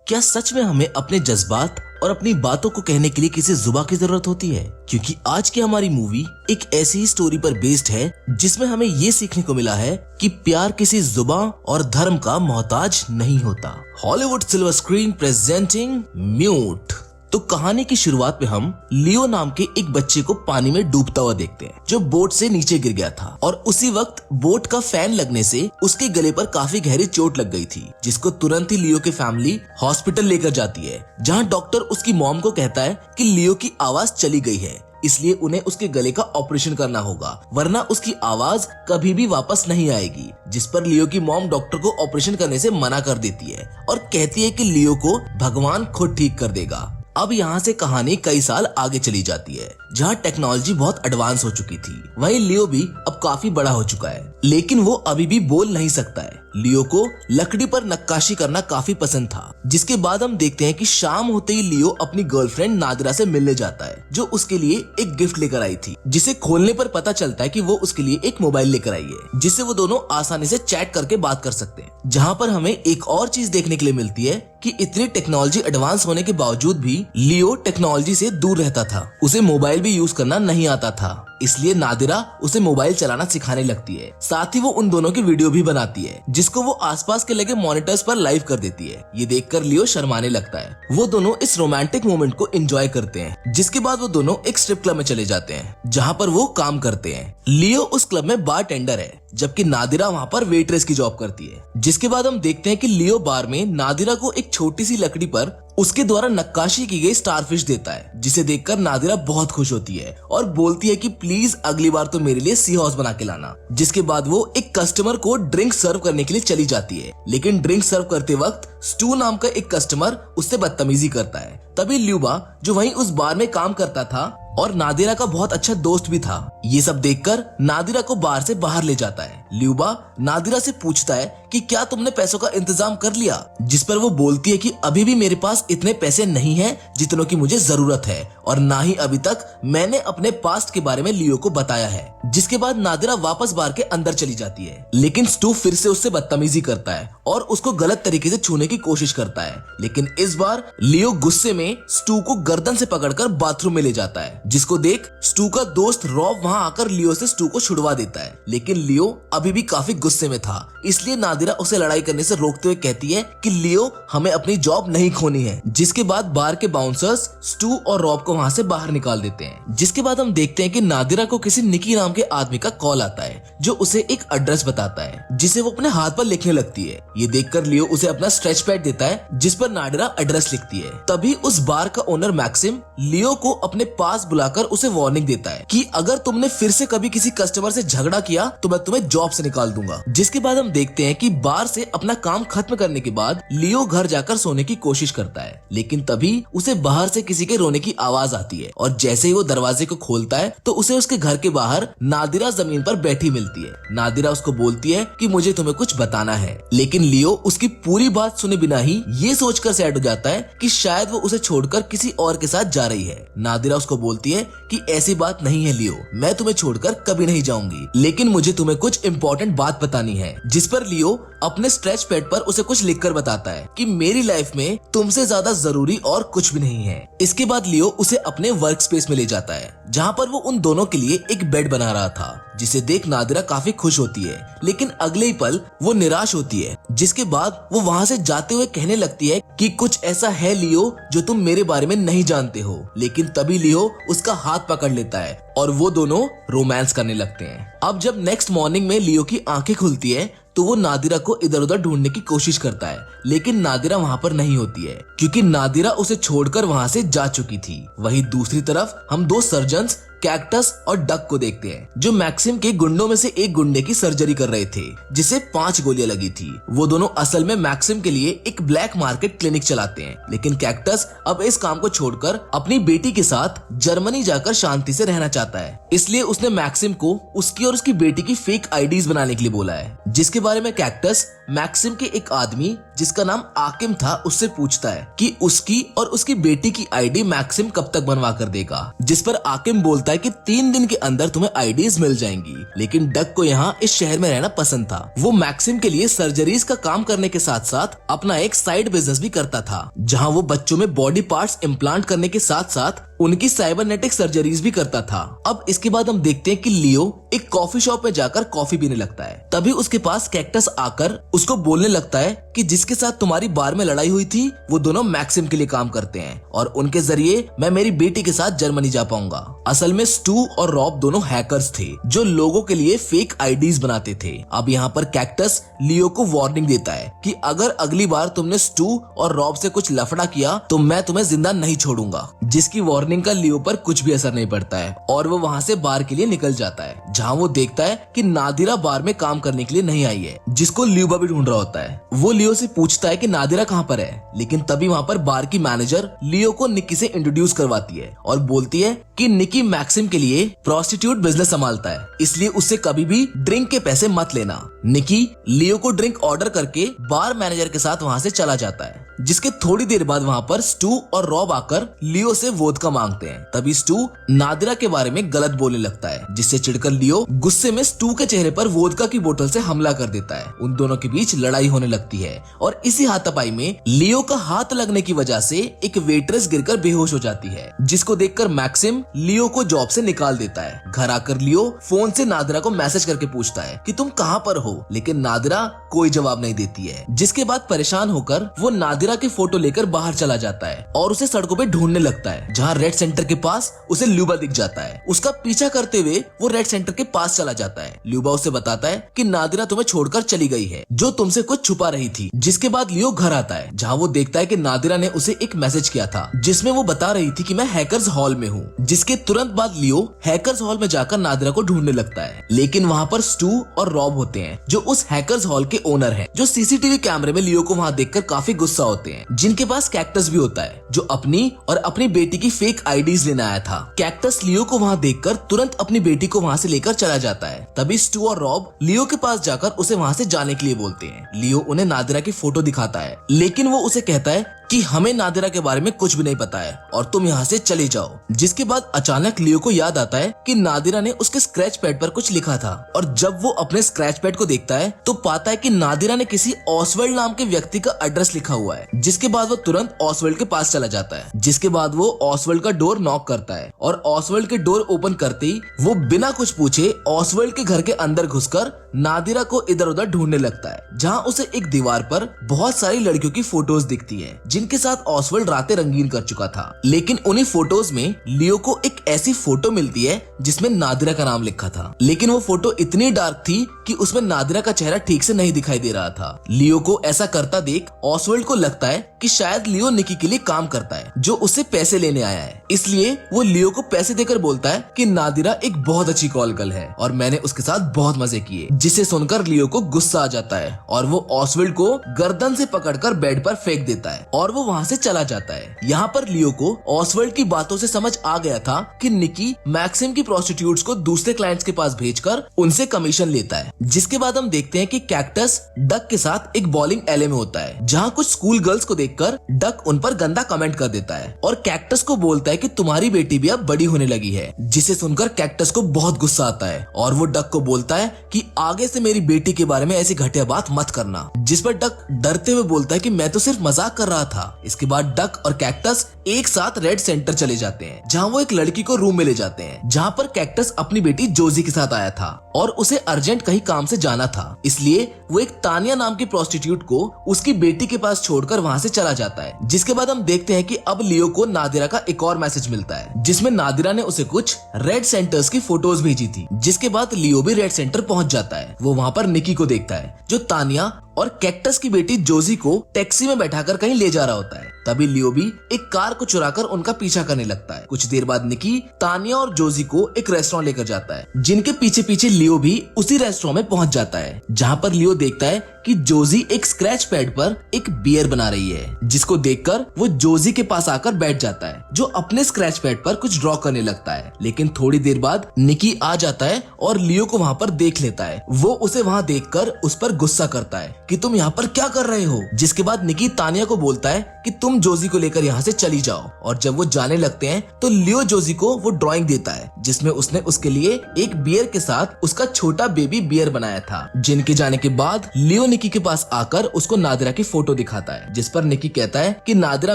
क्या सच में हमें अपने जज्बात और अपनी बातों को कहने के लिए किसी जुबान की जरूरत होती है? क्योंकि आज की हमारी मूवी एक ऐसी ही स्टोरी पर बेस्ड है जिसमें हमें ये सीखने को मिला है कि प्यार किसी जुबान और धर्म का मोहताज नहीं होता। Hollywood silver screen presenting mute. तो कहानी की शुरुआत में हम लियो नाम के एक बच्चे को पानी में डूबता हुआ देखते हैं, जो बोट से नीचे गिर गया था और उसी वक्त बोट का फैन लगने से उसके गले पर काफी गहरी चोट लग गई थी, जिसको तुरंत ही लियो की फैमिली हॉस्पिटल लेकर जाती है, जहां डॉक्टर उसकी मॉम को कहता है कि लियो की आवाज चली गई है, इसलिए उन्हें उसके गले का ऑपरेशन करना होगा, वरना उसकी आवाज कभी भी वापस नहीं आएगी। जिस पर लियो की मॉम डॉक्टर को ऑपरेशन करने से मना कर देती है और कहती है कि लियो को भगवान खुद ठीक कर देगा। अब यहाँ से कहानी कई साल आगे चली जाती है, जहाँ टेक्नोलॉजी बहुत एडवांस हो चुकी थी। वहीं लियो भी अब काफी बड़ा हो चुका है, लेकिन वो अभी भी बोल नहीं सकता है। लियो को लकड़ी पर नक्काशी करना काफी पसंद था। जिसके बाद हम देखते हैं कि शाम होते ही लियो अपनी गर्लफ्रेंड नादिरा से मिलने जाता है, जो उसके लिए एक गिफ्ट लेकर आई थी, जिसे खोलने पर पता चलता है कि वो उसके लिए एक मोबाइल लेकर आई है, जिससे वो दोनों आसानी से चैट करके बात कर सकते हैं। जहाँ पर हमें एक और चीज देखने के लिए मिलती है कि इतनी टेक्नोलॉजी एडवांस होने के बावजूद भी लियो टेक्नोलॉजी से दूर रहता था। उसे मोबाइल भी यूज करना नहीं आता था, इसलिए नादिरा उसे मोबाइल चलाना सिखाने लगती है। साथ ही वो उन दोनों की वीडियो भी बनाती है, जिसको वो आसपास के लगे मॉनिटर्स पर लाइव कर देती है। ये देखकर लियो शर्माने लगता है। वो दोनों इस रोमांटिक मोमेंट को एंजॉय करते हैं, जिसके बाद वो दोनों एक स्ट्रिप क्लब में चले जाते हैं, जहाँ पर वो काम करते हैं। लियो उस क्लब में बार टेंडर है, जबकि नादिरा वहाँ पर वेट्रेस की जॉब करती है। जिसके बाद हम देखते हैं कि लियो बार में नादिरा को एक छोटी सी लकड़ी पर उसके द्वारा नक्काशी की गई स्टारफिश देता है, जिसे देखकर नादिरा बहुत खुश होती है और बोलती है कि प्लीज अगली बार तो मेरे लिए सी हॉर्स बना के लाना। जिसके बाद वो एक कस्टमर को ड्रिंक सर्व करने के लिए चली जाती है, लेकिन ड्रिंक सर्व करते वक्त स्टू नाम का एक कस्टमर उससे बदतमीजी करता है। तभी ल्यूबा, जो वहीं उस बार में काम करता था और नादिरा का बहुत अच्छा दोस्त भी था, ये सब देखकर नादिरा को बार से बाहर ले जाता है। ल्यूबा नादिरा से पूछता है कि क्या तुमने पैसों का इंतजाम कर लिया, जिस पर वो बोलती है कि अभी भी मेरे पास इतने पैसे नहीं हैं जितनों की मुझे जरूरत है, और ना ही अभी तक मैंने अपने पास्ट के बारे में लियो को बताया है। जिसके बाद नादिरा वापस बार के अंदर चली जाती है, लेकिन स्टू फिर से उससे बदतमीजी करता है और उसको गलत तरीके से छूने की कोशिश करता है। लेकिन इस बार लियो गुस्से में स्टू को गर्दन से पकड़कर बाथरूम में ले जाता है, जिसको देख स्टू का दोस्त रॉब वहां आकर लियो से स्टू को छुड़वा देता है। लेकिन लियो अभी भी काफी गुस्से में था, इसलिए नादिरा उसे लड़ाई करने से रोकते हुए कहती है कि लियो, हमें अपनी जॉब नहीं खोनी है। जिसके बाद बार के बाउंसर्स स्टू और रॉब को वहां से बाहर निकाल देते हैं। जिसके बाद हम देखते हैं कि नादिरा को किसी निकी नाम के आदमी का कॉल आता है, जो उसे एक एड्रेस बताता है, जिसे वो अपने हाथ पर लिखने लगती है। ये देखकर लियो उसे अपना स्ट्रेच पैड देता है, जिस पर नादिरा एड्रेस लिखती है। तभी उस बार का ओनर मैक्सिम लियो को अपने पास बुलाकर उसे वार्निंग देता है कि अगर तुमने फिर से कभी किसी कस्टमर से झगड़ा किया तो मैं तुम्हें जॉब से निकाल दूंगा। जिसके बाद हम देखते हैं कि बार से अपना काम खत्म करने के बाद लियो घर जाकर सोने की कोशिश करता है, लेकिन तभी उसे बाहर से किसी के रोने की आवाज आती है, और जैसे ही वो दरवाजे को खोलता है तो उसे उसके घर के बाहर नादिरा जमीन पर बैठी मिलती है। नादिरा उसको बोलती है कि मुझे तुम्हें कुछ बताना है, लेकिन लियो उसकी पूरी बात सुने बिना ही ये सोचकर सैड हो जाता है कि शायद वो उसे छोड़कर किसी और के साथ जा रही है। नादिरा उसको बोलती है कि ऐसी बात नहीं है लियो, मैं तुम्हें छोड़कर कभी नहीं जाऊंगी, लेकिन मुझे तुम्हें कुछ इंपॉर्टेंट बात बतानी है। जिस पर लियो अपने स्ट्रेच पैड पर उसे कुछ लिखकर बताता है कि मेरी लाइफ में तुमसे ज्यादा जरूरी और कुछ भी नहीं है। इसके बाद लियो उसे अपने वर्क स्पेस में ले जाता है, जहाँ पर वो उन दोनों के लिए एक बेड बना रहा था, जिसे देख नादिरा काफी खुश होती है, लेकिन अगले ही पल वो निराश होती है। जिसके बाद वो वहाँ से जाते हुए कहने लगती है कि कुछ ऐसा है लियो जो तुम मेरे बारे में नहीं जानते हो। लेकिन तभी लियो उसका हाथ पकड़ लेता है और वो दोनों रोमांस करने लगते हैं। अब जब नेक्स्ट मॉर्निंग में लियो की आंखें खुलती है तो वो नादिरा को इधर उधर ढूंढने की कोशिश करता है, लेकिन नादिरा वहाँ पर नहीं होती है, क्योंकि नादिरा उसे छोड़कर वहाँ से जा चुकी थी। वहीं दूसरी तरफ हम दो सर्जन्स कैक्टस और डक को देखते हैं, जो मैक्सिम के गुंडों में से एक गुंडे की सर्जरी कर रहे थे, जिसे 5 गोलियां लगी थी। वो दोनों असल में मैक्सिम के लिए एक ब्लैक मार्केट क्लिनिक चलाते हैं, लेकिन कैक्टस अब इस काम को छोड़कर अपनी बेटी के साथ जर्मनी जाकर शांति से रहना चाहता है। इसलिए उसने मैक्सिम को उसकी और उसकी बेटी की फेक आईडीज बनाने के लिए बोला है, जिसके बारे में कैक्टस मैक्सिम के एक आदमी जिसका नाम आकिम था उससे पूछता है कि उसकी और उसकी बेटी की आईडी मैक्सिम कब तक बनवा कर देगा, जिस पर आकिम बोलता है कि 3 दिन के अंदर तुम्हें आईडीज मिल जाएंगी। लेकिन डक को यहाँ इस शहर में रहना पसंद था। वो मैक्सिम के लिए सर्जरीज का काम करने के साथ साथ अपना एक साइड बिजनेस भी करता था, जहाँ वो बच्चों में बॉडी पार्ट्स इम्प्लांट करने के साथ साथ उनकी साइबरनेटिक सर्जरीज भी करता था। अब इसके बाद हम देखते हैं कि लियो एक कॉफी शॉप में जाकर कॉफी पीने लगता है। तभी उसके पास कैक्टस आकर उसको बोलने लगता है कि जिसके साथ तुम्हारी बार में लड़ाई हुई थी वो दोनों मैक्सिम के लिए काम करते हैं और उनके जरिए मैं मेरी बेटी के साथ जर्मनी जा पाऊंगा। असल में स्टू और रॉब दोनों हैकर्स थे जो लोगों के लिए फेक आईडीज बनाते थे। अब यहाँ पर कैक्टस लियो को वार्निंग देता है कि अगर अगली बार तुमने स्टू और रॉब से कुछ लफड़ा किया तो मैं तुम्हें जिंदा नहीं छोड़ूंगा, जिसकी वार्निंग का लियो पर कुछ भी असर नहीं पड़ता है और वो वहाँ से बार के लिए निकल जाता है, जहाँ वो देखता है कि नादिरा बार में काम करने के लिए नहीं आई है, जिसको ल्यूबा भी ढूंढ रहा होता है। वो लियो से पूछता है कि नादिरा कहाँ पर है, लेकिन तभी वहाँ पर बार की मैनेजर लियो को निक्की से इंट्रोड्यूस करवाती है और बोलती है कि निक्की मैक्सिम के लिए प्रोस्टिट्यूट बिजनेस संभालता है, इसलिए उससे कभी भी ड्रिंक के पैसे मत लेना। निक्की लियो को ड्रिंक ऑर्डर करके बार मैनेजर के साथ वहाँ से चला जाता है, जिसके थोड़ी देर बाद वहाँ पर स्टू और रॉब आकर लियो से वोदका मांगते हैं। तभी स्टू नादिरा के बारे में गलत बोलने लगता है, जिससे चिढ़कर लियो गुस्से में स्टू के चेहरे पर वोदका की बोतल से हमला कर देता है। उन दोनों के बीच लड़ाई होने लगती है और इसी हाथापाई में लियो का हाथ लगने की वजह से एक वेट्रेस गिरकर बेहोश हो जाती है, जिसको देखकर मैक्सिम लियो को जॉब से निकाल देता है। घर आकर लियो फोन से नादिरा को मैसेज करके पूछता है कि तुम कहाँ पर हो, लेकिन नादिरा कोई जवाब नहीं देती है। जिसके बाद परेशान होकर वो नादिरा की फोटो लेकर बाहर चला जाता है और उसे सड़कों पे ढूंढने लगता है, जहाँ रेड सेंटर के पास उसे ल्यूबा दिख जाता है। उसका पीछा करते हुए वो रेड सेंटर के पास चला जाता है। ल्यूबा उसे बताता है कि नादिरा तुम्हें छोड़कर चली गई है, जो तुमसे कुछ छुपा रही थी। जिसके बाद लियो घर आता है, जहाँ वो देखता है कि नादिरा ने उसे एक मैसेज किया था जिसमें वो बता रही थी कि मैं हैकर्स हॉल में हूँ। जिसके तुरंत बाद लियो हैकर्स हॉल में जाकर नादिरा को ढूंढने लगता है, लेकिन वहाँ पर स्टू और रॉब होते हैं जो उस हैकर्स हॉल के ओनर हैं, जो सीसीटीवी कैमरे में लियो को वहाँ देखकर काफी गुस्सा होते हैं। जिनके पास कैक्टस भी होता है जो अपनी और अपनी बेटी की फेक आईडीज लेने आया था। कैक्टस लियो को वहाँ देखकर तुरंत अपनी बेटी को वहाँ से लेकर चला जाता है। तभी स्टू और रॉब लियो के पास जाकर उसे वहाँ से जाने के लिए बोलते हैं। लियो उन्हें नादिरा की फोटो दिखाता है, लेकिन वो उसे कहता है कि हमें नादिरा के बारे में कुछ भी नहीं पता है और तुम यहाँ से चले जाओ। जिसके बाद अचानक लियो को याद आता है कि नादिरा ने उसके स्क्रैच पैड पर कुछ लिखा था और जब वो अपने स्क्रैच पैड को देखता है तो पाता है कि नादिरा ने किसी ऑसवेल्ड नाम के व्यक्ति का एड्रेस लिखा हुआ है। जिसके बाद वो तुरंत ऑसवेल्ड के पास चला जाता है। जिसके बाद वो ऑसवेल्ड का डोर नॉक करता है और ऑसवेल्ड के डोर ओपन करते ही वो बिना कुछ पूछे ऑसवेल्ड के घर के अंदर घुसकर नादिरा को इधर उधर ढूंढने लगता है, जहाँ उसे एक दीवार पर बहुत सारी लड़कियों की फोटोज दिखती है जिनके साथ ऑसवेल्ड रातें रंगीन कर चुका था। लेकिन उन्हीं फोटोज में लियो को एक ऐसी फोटो मिलती है जिसमें नादिरा का नाम लिखा था, लेकिन वो फोटो इतनी डार्क थी कि उसमें नादिरा का चेहरा ठीक से नहीं दिखाई दे रहा था। लियो को ऐसा करता देख ऑसवेल्ड को लगता है कि शायद लियो निकी के लिए काम करता है जो उससे पैसे लेने आया है, इसलिए वो लियो को पैसे देकर बोलता है कि नादिरा एक बहुत अच्छी कॉल गर्ल है और मैंने उसके साथ बहुत मजे किए। जिसे सुनकर लियो को गुस्सा आ जाता है और वो ऑसवेल्ड को गर्दन से पकड़कर बेड पर फेंक देता है और वो वहाँ से चला जाता है। यहाँ पर लियो को ऑसवेल्ड की बातों से समझ आ गया था कि निकी मैक्सिम की प्रोस्टिट्यूट्स को दूसरे क्लाइंट्स के पास भेजकर उनसे कमीशन लेता है। जिसके बाद हम देखते हैं कि कैक्टस डक के साथ एक बॉलिंग एले में होता है, जहाँ कुछ स्कूल गर्ल्स को देखकर डक उन पर गंदा कमेंट कर देता है और कैक्टस को बोलता है कि तुम्हारी बेटी भी अब बड़ी होने लगी है। जिसे सुनकर कैक्टस को बहुत गुस्सा आता है और वो डक को बोलता है कि आगे से मेरी बेटी के बारे में ऐसी घटिया बात मत करना। जिस पर डक डरते हुए बोलता है कि मैं तो सिर्फ मजाक कर रहा था। इसके बाद डक और कैक्टस एक साथ रेड सेंटर चले जाते हैं, जहाँ वो एक लड़की को रूम में ले जाते हैं, जहाँ पर कैक्टस अपनी बेटी जोजी के साथ आया था और उसे अर्जेंट कहीं काम से जाना था, इसलिए वो एक तानिया नाम की प्रोस्टिट्यूट को उसकी बेटी के पास छोड़कर वहाँ से चला जाता है। जिसके बाद हम देखते हैं कि अब लियो को नादिरा का एक और मैसेज मिलता है, जिसमें नादिरा ने उसे कुछ रेड सेंटर्स की फोटोज भेजी थी। जिसके बाद लियो भी रेड सेंटर पहुंच जाता है। वो वहाँ पर निकी को देखता है जो तानिया और कैक्टस की बेटी जोजी को टैक्सी में बैठाकर कहीं ले जा रहा होता है। तभी लियो भी एक कार को चुराकर उनका पीछा करने लगता है। कुछ देर बाद निकी तानिया और जोजी को एक रेस्टोरेंट लेकर जाता है, जिनके पीछे पीछे लियो भी उसी रेस्टोरेंट में पहुंच जाता है, जहां पर लियो देखता है कि जोजी एक स्क्रैच पैड पर एक बियर बना रही है, जिसको देखकर वो जोजी के पास आकर बैठ जाता है, जो अपने स्क्रैच पैड पर कुछ ड्रॉ करने लगता है। लेकिन थोड़ी देर बाद निकी आ जाता है और लियो को वहाँ पर देख लेता है। वो उसे वहाँ देखकर उस पर गुस्सा करता है कि तुम यहाँ पर क्या कर रहे हो। जिसके बाद निकी तानिया को बोलता है कि तुम जोजी को लेकर यहाँ से चली जाओ। और जब वो जाने लगते हैं तो लियो जोजी को वो ड्राइंग देता है, जिसमें उसने उसके लिए एक बियर के साथ उसका छोटा बेबी बियर बनाया था। जिनके जाने के बाद लियो निकी के पास आकर उसको नादिरा की फोटो दिखाता है, जिस पर निकी कहता है कि नादिरा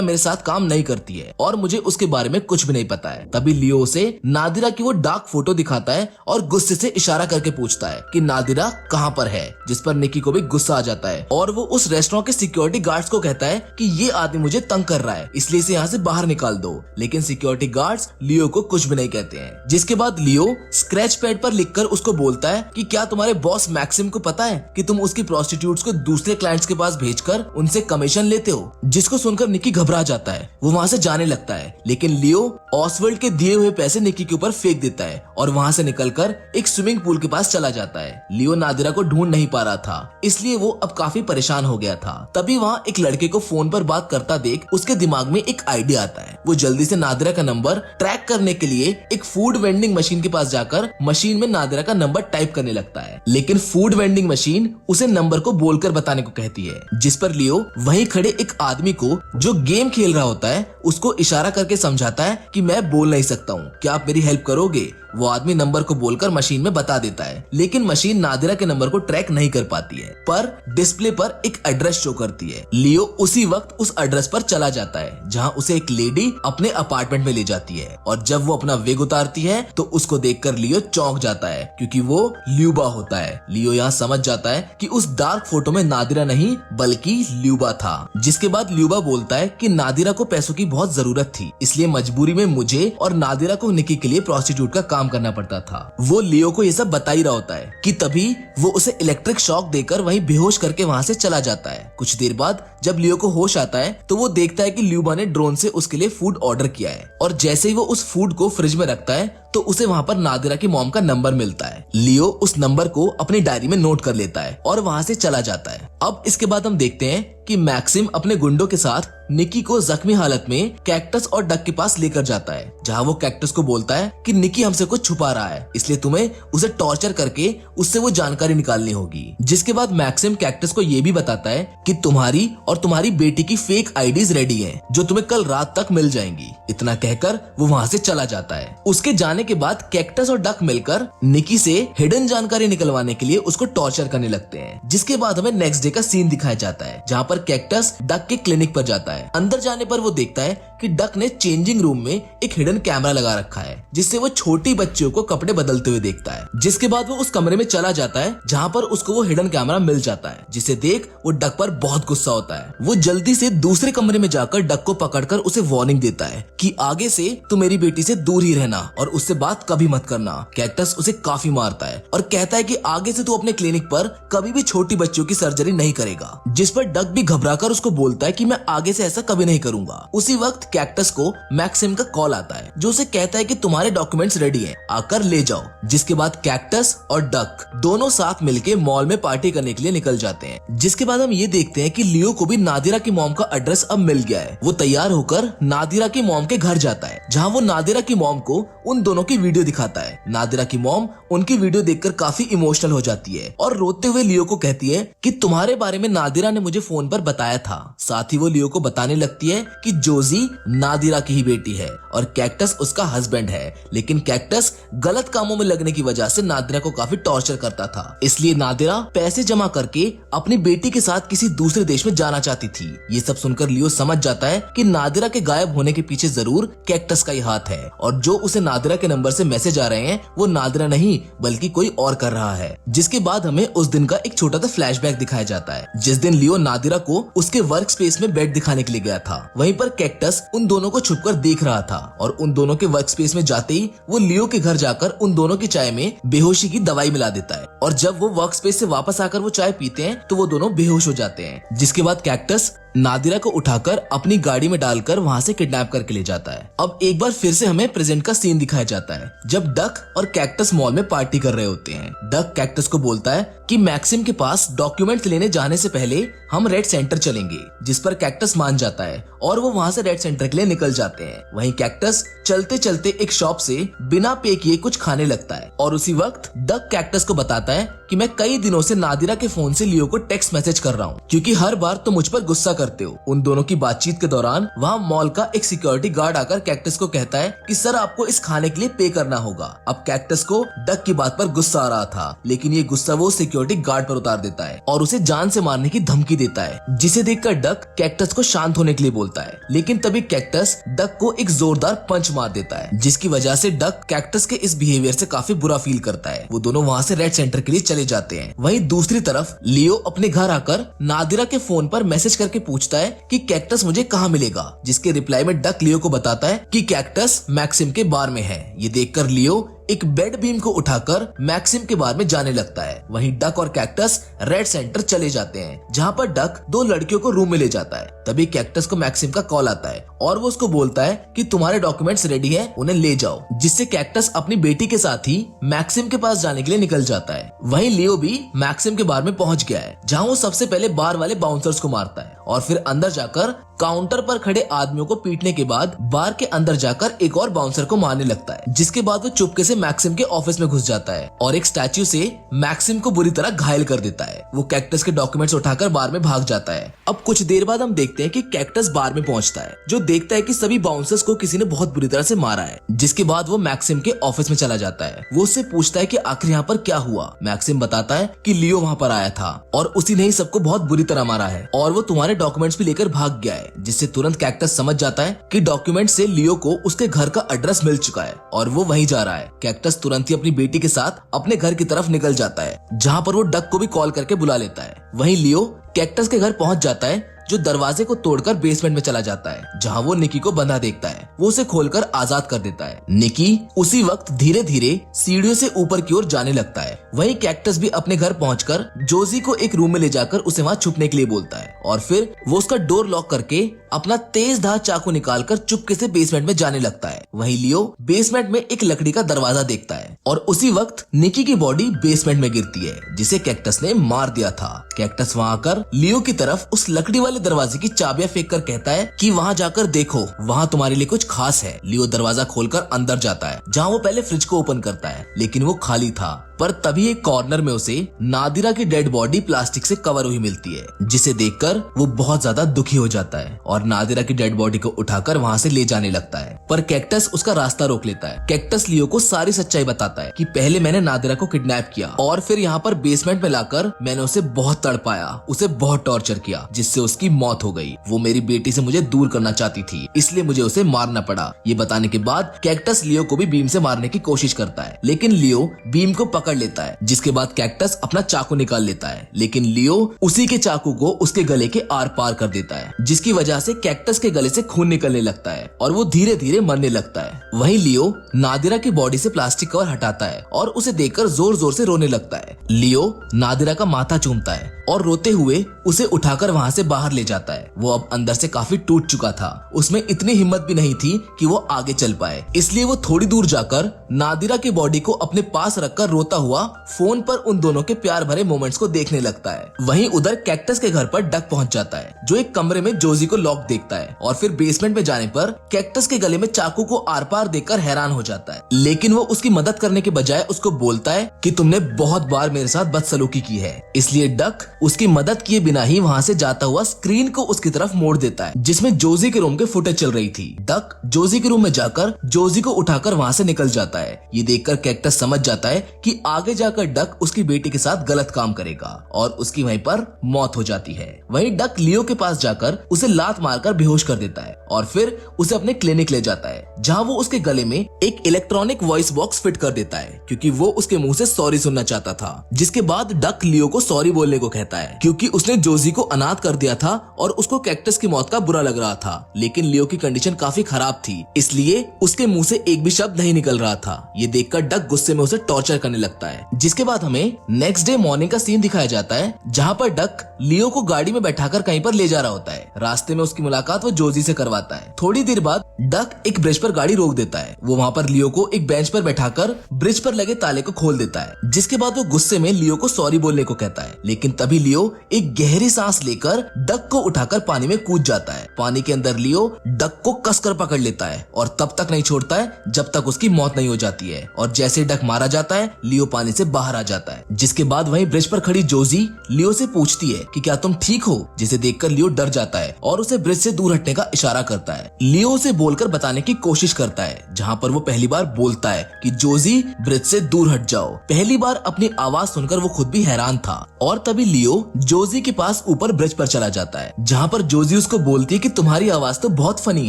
मेरे साथ काम नहीं करती है और मुझे उसके बारे में कुछ भी नहीं पता है। तभी लियो उसे नादिरा की वो डार्क फोटो दिखाता है और गुस्से से इशारा करके पूछता है कि नादिरा कहाँ पर है, जिस पर निकी को भी गुस्सा आ जाता है और वो उस रेस्टोरेंट के सिक्योरिटी गार्ड्स को कहता है कि ये आदमी मुझे तंग कर रहा है, इसलिए इसे यहाँ से बाहर निकाल दो। लेकिन सिक्योरिटी गार्ड्स लियो को कुछ भी नहीं कहते हैं। जिसके बाद लियो स्क्रैच पैड पर लिखकर उसको बोलता है कि क्या तुम्हारे बॉस मैक्सिम को पता है कि तुम उसकी प्रोस्टिट्यूट्स को दूसरे क्लाइंट्स के पास भेजकर उनसे कमीशन लेते हो। जिसको सुनकर निकी घबरा जाता है, वो वहाँ से जाने लगता है। लेकिन लियो ऑसवर्ल्ड के दिए हुए पैसे निकी के ऊपर फेंक देता है और वहाँ से निकलकर एक स्विमिंग पूल के पास चला जाता है। लियो नादिरा को ढूंढ नहीं पा रहा था, इसलिए वो अब काफी परेशान हो गया था। तभी वहाँ एक लड़के को फोन पर बात करता देख उसके दिमाग में एक आइडिया आता है। वो जल्दी से नादिरा का नंबर ट्रैक करने के लिए एक फूड वेंडिंग मशीन के पास जाकर मशीन में नादिरा का नंबर टाइप करने लगता है। लेकिन फूड वेंडिंग मशीन उसे नंबर को बोलकर बताने को कहती है, जिस पर लियो वहीं खड़े एक आदमी को जो गेम खेल रहा होता है उसको इशारा करके समझाता है कि मैं बोल नहीं सकता हूँ, क्या आप मेरी हेल्प करोगे। वो आदमी नंबर को बोलकर मशीन में बता देता है, लेकिन मशीन नादिरा के नंबर को ट्रैक नहीं कर पाती है, पर डिस्प्ले पर एक एड्रेस शो करती है। लियो उसी वक्त उस एड्रेस पर चला जाता है, जहाँ उसे एक लेडी अपने अपार्टमेंट में ले जाती है। और जब वो अपना वेग उतारती है तो उसको देखकर लियो चौंक जाता है, क्योंकि वो ल्यूबा होता है। लियो यहाँ समझ जाता है कि उस डार्क फोटो में नादिरा नहीं बल्कि ल्यूबा था। जिसके बाद ल्यूबा बोलता है कि नादिरा को पैसों की बहुत जरूरत थी, इसलिए मजबूरी में मुझे और नादिरा को निकी के लिए प्रोस्टिट्यूट का काम करना पड़ता था। वो लियो को ये सब बता ही रहा होता है कि तभी वो उसे इलेक्ट्रिक शॉक देकर वहीं बेहोश करके वहाँ से चला जाता है। कुछ देर बाद जब लियो को होश आता है तो वो देखता है कि ल्यूबा ने ड्रोन से उसके लिए फूड ऑर्डर किया है, और जैसे ही वो उस फूड को फ्रिज में रखता है तो उसे वहाँ पर नादिरा की मॉम का नंबर मिलता है। लियो उस नंबर को अपनी डायरी में नोट कर लेता है और वहाँ से चला जाता है। अब इसके बाद हम देखते हैं कि मैक्सिम अपने गुंडों के साथ निकी को जख्मी हालत में कैक्टस और डक के पास लेकर जाता है, जहाँ वो कैक्टस को बोलता है कि निकी हमसे कुछ छुपा रहा है, इसलिए तुम्हें उसे टॉर्चर करके उससे वो जानकारी निकालनी होगी। जिसके बाद मैक्सिम कैक्टस को ये भी बताता है कि तुम्हारी और तुम्हारी बेटी की फेक आईडीज रेडी हैं, जो तुम्हें कल रात तक मिल जाएंगी। इतना कहकर वो वहाँ से चला जाता है। उसके जाने के बाद कैक्टस और डक मिलकर निकी से हिडन जानकारी निकलवाने के लिए उसको टॉर्चर करने लगते हैं। जिसके बाद हमें नेक्स्ट डे का सीन दिखाया जाता है, जहाँ पर कैक्टस डक के क्लिनिक पर जाता है। अंदर जाने पर वो देखता है कि डक ने चेंजिंग रूम में एक हिडन कैमरा लगा रखा है, जिससे वो छोटी बच्चियों को कपड़े बदलते हुए देखता है। जिसके बाद वो उस कमरे में चला जाता है जहाँ पर उसको वो हिडन कैमरा मिल जाता है, जिसे देख वो डक पर बहुत गुस्सा होता है। वो जल्दी से दूसरे कमरे में जाकर डक को पकड़कर उसे वार्निंग देता है कि आगे से तू मेरी बेटी से दूर ही रहना और उससे बात कभी मत करना। कैक्टस उसे काफी मारता है और कहता है कि आगे से तू अपने क्लिनिक पर कभी भी छोटी बच्चियों की सर्जरी नहीं करेगा। जिस पर डक भी घबराकर उसको बोलता है कि मैं आगे से ऐसा कभी नहीं करूंगा। उसी वक्त कैक्टस को मैक्सिम का कॉल आता है, जो उसे कहता है कि तुम्हारे डॉक्यूमेंट्स रेडी हैं, आकर ले जाओ। जिसके बाद कैक्टस और डक दोनों साथ मिलके मॉल में पार्टी करने के लिए निकल जाते हैं। जिसके बाद हम ये देखते हैं कि लियो को भी नादिरा की मॉम का एड्रेस अब मिल गया है। वो तैयार होकर नादिरा की मॉम के घर जाता है, जहाँ वो नादिरा की मॉम को उन दोनों की वीडियो दिखाता है। नादिरा की मॉम उनकी वीडियो देखकर काफी इमोशनल हो जाती है और रोते हुए लियो को कहती है कि तुम्हारे बारे में नादिरा ने मुझे फोन पर बताया था। साथ ही वो लियो को बताने लगती है कि जोजी नादिरा की ही बेटी है और कैक्टस उसका हस्बैंड है। लेकिन कैक्टस गलत कामों में लगने की वजह से नादिरा को काफी टॉर्चर करता था, इसलिए नादिरा पैसे जमा करके अपनी बेटी के साथ किसी दूसरे देश में जाना चाहती थी। ये सब सुनकर लियो समझ जाता है कि नादिरा के गायब होने के पीछे जरूर कैक्टस का ही हाथ है और जो उसे नादिरा के नंबर से मैसेज आ रहे हैं वो नादिरा नहीं बल्कि कोई और कर रहा है। जिसके बाद हमें उस दिन का एक छोटा सा फ्लैशबैक दिखाया जाता है जिस दिन लियो नादिरा को उसके वर्क स्पेस में बेड दिखाने के लिए गया था। वहीं पर कैक्टस उन दोनों को छुपकर देख रहा था और उन दोनों के वर्क स्पेस में जाते ही वो लियो के घर जाकर उन दोनों की चाय में बेहोशी की दवाई मिला देता है और जब वो वर्क स्पेस से वापस आकर वो चाय पीते हैं तो वो दोनों बेहोश हो जाते हैं। जिसके बाद कैक्टस नादिरा को उठाकर अपनी गाड़ी में डालकर वहां से किडनैप करके ले जाता है। अब एक बार फिर से हमें प्रेजेंट का सीन दिखाया जाता है जब डक और कैक्टस मॉल में पार्टी कर रहे होते हैं। डक कैक्टस को बोलता है कि मैक्सिम के पास डॉक्यूमेंट्स लेने जाने से पहले हम रेड सेंटर चलेंगे, जिस पर कैक्टस मान जाता है और वो वहां से रेड सेंटर के लिए निकल जाते हैं। वहीं कैक्टस चलते चलते एक शॉप से बिना पे किए कुछ खाने लगता है और उसी वक्त डक कैक्टस को बताता है कि मैं कई दिनों से नादिरा के फोन से लियो को टेक्स्ट मैसेज कर रहा हूँ क्योंकि हर बार तो मुझ पर गुस्सा करते हो। उन दोनों की बातचीत के दौरान वहाँ मॉल का एक सिक्योरिटी गार्ड आकर कैक्टस को कहता है कि सर आपको इस खाने के लिए पे करना होगा। अब कैक्टस को डक की बात पर गुस्सा आ रहा था लेकिन ये गुस्सा वो सिक्योरिटी गार्ड पर उतार देता है और उसे जान से मारने की धमकी देता है, जिसे देखकर डक कैक्टस को शांत होने के लिए बोलता है। लेकिन तभी कैक्टस डक को एक जोरदार पंच मार देता है जिसकी वजह से डक कैक्टस के इस बिहेवियर से काफी बुरा फील करता है। वो दोनों वहाँ से रेड सेंटर के लिए चले जाते हैं। वहीं दूसरी तरफ लियो अपने घर आकर नादिरा के फोन पर मैसेज करके पूछता है कि कैक्टस मुझे कहाँ मिलेगा, जिसके रिप्लाई में डक लियो को बताता है कि कैक्टस मैक्सिम के बार में है। ये देखकर लियो एक बेड बीम को उठाकर मैक्सिम के बार में जाने लगता है। वहीं डक और कैक्टस रेड सेंटर चले जाते हैं जहां पर डक दो लड़कियों को रूम में ले जाता है। तभी कैक्टस को मैक्सिम का कॉल आता है और वो उसको बोलता है कि तुम्हारे डॉक्यूमेंट्स रेडी हैं, उन्हें ले जाओ, जिससे कैक्टस अपनी बेटी के साथ ही मैक्सिम के पास जाने के लिए निकल जाता है। वहीं लियो भी मैक्सिम के बार में पहुंच गया है जहां वो सबसे पहले बार वाले बाउंसर्स को मारता है और फिर अंदर जाकर काउंटर पर खड़े आदमियों को पीटने के बाद बार के अंदर जाकर एक और बाउंसर को मारने लगता है, जिसके बाद वो चुपके से मैक्सिम के ऑफिस में घुस जाता है और एक स्टैच्यू से मैक्सिम को बुरी तरह घायल कर देता है। वो कैक्टस के डॉक्यूमेंट्स उठाकर बार में भाग जाता है। अब कुछ देर बाद हम देखते हैं कि कैक्टस बार में पहुंचता है जो देखता है कि सभी बाउंसर्स को किसी ने बहुत बुरी तरह से मारा है, जिसके बाद वो मैक्सिम के ऑफिस में चला जाता है। वो उससे पूछता है कि आखिर यहाँ पर क्या हुआ। मैक्सिम बताता है कि लियो वहाँ पर आया था और उसी ने ही सबको बहुत बुरी तरह मारा है और वो तुम्हारे डॉक्यूमेंट्स भी लेकर भाग गया है, जिससे तुरंत कैक्टस समझ जाता है कि डॉक्यूमेंट से लियो को उसके घर का एड्रेस मिल चुका है और वो वहीं जा रहा है। कैक्टस तुरंत ही अपनी बेटी के साथ अपने घर की तरफ निकल जाता है जहां पर वो डक को भी कॉल करके बुला लेता है। वहीं लियो कैक्टस के घर पहुंच जाता है जो दरवाजे को तोड़कर बेसमेंट में चला जाता है जहां वो निकी को बंधा देखता है। वो उसे खोलकर आजाद कर देता है। निकी उसी वक्त धीरे धीरे सीढ़ियों से ऊपर की ओर जाने लगता है। वहीं कैक्टस भी अपने घर पहुंचकर जोजी को एक रूम में ले जाकर उसे वहां छुपने के लिए बोलता है और फिर वो उसका डोर लॉक करके अपना तेज धार चाकू निकालकर चुपके से बेसमेंट में जाने लगता है। वहीं लियो बेसमेंट में एक लकड़ी का दरवाजा देखता है और उसी वक्त निकी की बॉडी बेसमेंट में गिरती है जिसे कैक्टस ने मार दिया था। कैक्टस वहां आकर लियो की तरफ उस लकड़ी वाले दरवाजे की चाबियां फेंक कर कहता है कि वहां जाकर देखो, वहां तुम्हारे लिए कुछ खास है। लियो दरवाजा खोलकर अंदर जाता है जहां वो पहले फ्रिज को ओपन करता है लेकिन वो खाली था। पर तभी एक कॉर्नर में उसे नादिरा की डेड बॉडी प्लास्टिक से कवर हुई मिलती है, जिसे देखकर वो बहुत ज्यादा दुखी हो जाता है और नादिरा की डेड बॉडी को उठाकर वहां से ले जाने लगता है। पर कैक्टस उसका रास्ता रोक लेता है। कैक्टस लियो को सारी सच्चाई बताता है कि पहले मैंने नादिरा को किडनैप किया और फिर यहाँ पर बेसमेंट में लाकर मैंने उसे बहुत तड़पाया, उसे बहुत टॉर्चर किया जिससे उसकी मौत हो गई। वो मेरी बेटी से मुझे दूर करना चाहती थी, इसलिए मुझे उसे मारना पड़ा। ये बताने के बाद कैक्टस लियो को भी बीम से मारने की कोशिश करता है लेकिन लियो बीम को पकड़ लेता है, जिसके बाद कैक्टस अपना चाकू निकाल लेता है लेकिन लियो उसी के चाकू को उसके गले के आर पार कर देता है, जिसकी वजह से कैक्टस के गले से खून निकलने लगता है और वो धीरे धीरे मरने लगता है। वहीं लियो नादिरा की बॉडी से प्लास्टिक कवर हटाता है और उसे देखकर जोर जोर से रोने लगता है। लियो नादिरा का माथा चूमता है और रोते हुए उसे उठाकर वहां से बाहर ले जाता है। वो अब अंदर से काफी टूट चुका था, उसमें इतनी हिम्मत भी नहीं थी कि वो आगे चल पाए, इसलिए वो थोड़ी दूर जाकर नादिरा की बॉडी को अपने पास रखकर रोता हुआ फोन पर उन दोनों के प्यार भरे मोमेंट्स को देखने लगता है। वहीं उधर कैक्टस के घर पर डक पहुंच जाता है जो एक कमरे में जोजी को लॉक देखता है और फिर बेसमेंट में जाने पर कैक्टस के गले में चाकू को आर पार देखकर हैरान हो जाता है, लेकिन वो उसकी मदद करने के बजाय उसको बोलता है कि तुमने बहुत बार मेरे साथ बदसलूकी की है। इसलिए डक उसकी मदद किए बिना ही वहां से जाता हुआ स्क्रीन को उसकी तरफ मोड़ देता है जिसमें जोजी के रूम के फुटेज चल रही थी। डक जोजी के रूम में जाकर जोजी को उठाकर वहां से निकल जाता है। ये देखकर कैक्टस समझ जाता है कि आगे जाकर डक उसकी बेटी के साथ गलत काम करेगा और उसकी वहीं पर मौत हो जाती है। वहीं डक लियो के पास जाकर उसे लात मारकर बेहोश कर देता है और फिर उसे अपने क्लिनिक ले जाता है, जहाँ वो उसके गले में एक इलेक्ट्रॉनिक वॉइस बॉक्स फिट कर देता है क्योंकि वो उसके मुंह से सॉरी सुनना चाहता था। जिसके बाद डक लियो को सॉरी बोलने को कहता है क्योंकि उसने जोजी को अनाथ कर दिया था और उसको कैक्टस की मौत का बुरा लग रहा था, लेकिन लियो की कंडीशन काफी खराब थी, इसलिए उसके मुंह से एक भी शब्द नहीं निकल रहा था। ये देखकर डक गुस्से में उसे टॉर्चर करने लगता है। जिसके बाद हमें नेक्स्ट डे मॉर्निंग का सीन दिखाया जाता है, जहाँ पर डक लियो को गाड़ी में बैठाकर कहीं पर ले जा रहा होता है। रास्ते में उसकी मुलाकात वो जोजी से करवाता है। थोड़ी देर बाद डक एक ब्रिज पर गाड़ी रोक देता है। वो वहाँ पर लियो को एक बेंच पर बैठाकर ब्रिज पर लगे ताले को खोल देता है। जिसके बाद वो गुस्से में लियो को सॉरी बोलने को कहता है, लेकिन तभी लियो एक गहरी सांस लेकर डक को उठाकर पानी में कूद जाता है। पानी के अंदर लियो डक को कसकर पकड़ लेता है और तब तक नहीं छोड़ता है जब तक उसकी मौत नहीं हो जाती है। और जैसे डक मारा जाता है, लियो पानी से बाहर आ जाता है। जिसके बाद वहीं ब्रिज पर खड़ी जोजी लियो से पूछती है कि क्या तुम ठीक हो, जिसे देखकर लियो डर जाता है और उसे ब्रिज से दूर हटने का इशारा करता है। लियो उसे बोलकर बताने की कोशिश करता है, जहाँ पर वो पहली बार बोलता है कि जोजी ब्रिज से दूर हट जाओ। पहली बार अपनी आवाज सुनकर वो खुद भी हैरान था और तभी लियो जोजी के पास ऊपर ब्रिज पर चला जाता है, जहाँ पर जोजी उसको बोलती है कि तुम्हारी आवाज तो बहुत फनी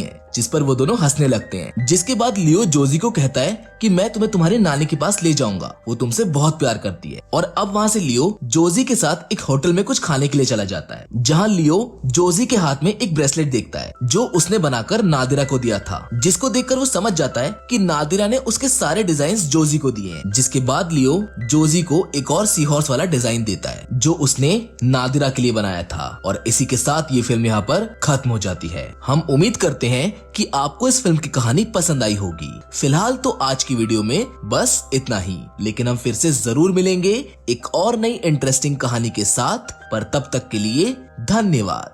है, जिस पर वो दोनों हंसने लगते हैं। जिसके बाद लियो जोजी को कहता है कि मैं तुम्हें तुम्हारी नानी के पास ले जाऊंगा, वो तुमसे बहुत प्यार करती है। और अब वहाँ से लियो जोजी के साथ एक होटल में कुछ खाने के लिए चला जाता है, जहाँ लियो जोजी के हाथ में एक ब्रेसलेट देखता है जो उसने बनाकर नादिरा को दिया था, जिसको देखकर वो समझ जाता है कि नादिरा ने उसके सारे डिजाइन जोजी को दिए हैं। जिसके बाद लियो जोजी को एक और सी हॉर्स वाला डिजाइन देता है जो उसने नादिरा के लिए बनाया था। और इसी के साथ ये फिल्म यहाँ पर खत्म हो जाती है। हम उम्मीद करते हैं कि आपको इस फिल्म की कहानी पसंद आई होगी। फिलहाल तो आज की वीडियो में बस इतना ही, लेकिन हम फिर से जरूर मिलेंगे एक और नई इंटरेस्टिंग कहानी के साथ। पर तब तक के लिए धन्यवाद।